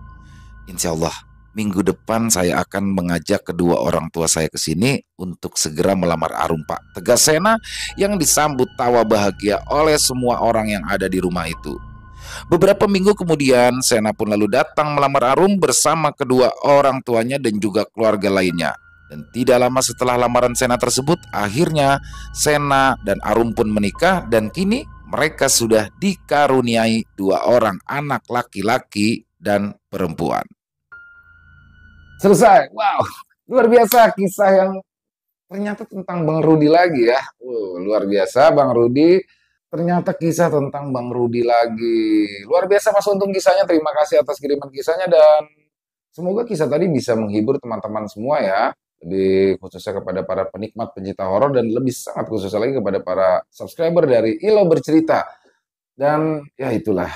Insya Allah minggu depan saya akan mengajak kedua orang tua saya ke sini untuk segera melamar Arum Pak, tegas Sena yang disambut tawa bahagia oleh semua orang yang ada di rumah itu. Beberapa minggu kemudian Sena pun lalu datang melamar Arum bersama kedua orang tuanya dan juga keluarga lainnya. Dan tidak lama setelah lamaran Sena tersebut, akhirnya Sena dan Arum pun menikah, dan kini mereka sudah dikaruniai 2 orang anak laki-laki dan perempuan. Selesai. Wow, luar biasa kisah yang ternyata tentang Bang Rudi lagi ya. Luar biasa Bang Rudi. Ternyata kisah tentang Bang Rudi lagi. Luar biasa Mas Untung kisahnya. Terima kasih atas kiriman kisahnya, dan semoga kisah tadi bisa menghibur teman-teman semua ya. Lebih khususnya kepada para penikmat pencinta horor, dan lebih sangat khususnya lagi kepada para subscriber dari Ilo Bercerita. Dan ya itulah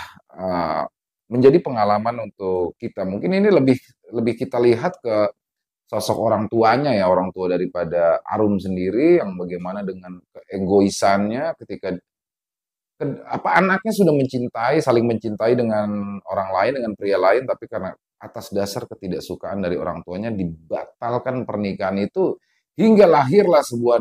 menjadi pengalaman untuk kita. Mungkin ini lebih kita lihat ke sosok orang tuanya ya, orang tua daripada Arum sendiri, yang bagaimana dengan keegoisannya ketika anaknya sudah saling mencintai dengan orang lain, dengan pria lain, tapi karena atas dasar ketidaksukaan dari orang tuanya dibatalkan pernikahan itu, hingga lahirlah sebuah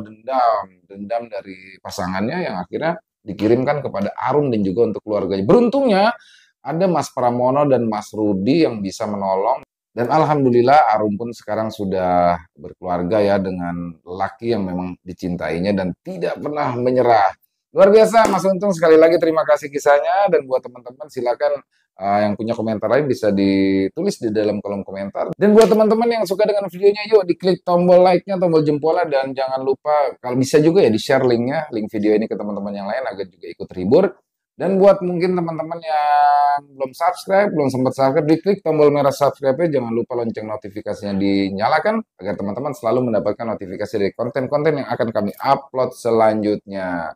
dendam dari pasangannya yang akhirnya dikirimkan kepada Arum dan juga untuk keluarganya. Beruntungnya ada Mas Pramono dan Mas Rudi yang bisa menolong, dan alhamdulillah Arum pun sekarang sudah berkeluarga ya dengan laki yang memang dicintainya dan tidak pernah menyerah. Luar biasa Mas Untung, sekali lagi terima kasih kisahnya, dan buat teman-teman silakan yang punya komentar lain bisa ditulis di dalam kolom komentar. Dan buat teman-teman yang suka dengan videonya, yuk diklik tombol like-nya, tombol jempolnya, dan jangan lupa kalau bisa juga ya di-share linknya, link video ini ke teman-teman yang lain agar juga ikut terhibur. Dan buat mungkin teman-teman yang belum subscribe, belum sempat subscribe, diklik tombol merah subscribe-nya, jangan lupa lonceng notifikasinya dinyalakan agar teman-teman selalu mendapatkan notifikasi dari konten-konten yang akan kami upload selanjutnya.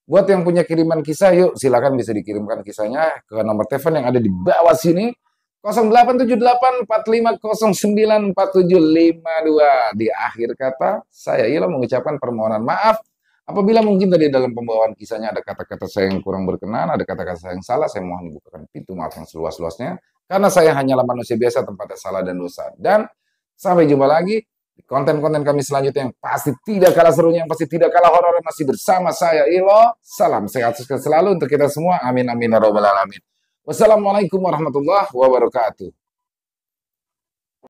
Buat yang punya kiriman kisah, yuk silakan bisa dikirimkan kisahnya ke nomor telepon yang ada di bawah sini, 087845094752. Di akhir kata, saya Ilo mengucapkan permohonan maaf apabila mungkin tadi dalam pembawaan kisahnya ada kata-kata saya yang kurang berkenan, ada kata-kata saya yang salah. Saya mohon dibukakan pintu maaf yang seluas-luasnya, karena saya hanyalah manusia biasa, tempatnya salah dan dosa. Dan sampai jumpa lagi di konten-konten kami selanjutnya yang pasti tidak kalah serunya, yang pasti tidak kalah horor, masih bersama saya Ilo. Salam sehat sukses selalu untuk kita semua. Amin amin ya robbal alamin. Wassalamualaikum warahmatullahi wabarakatuh.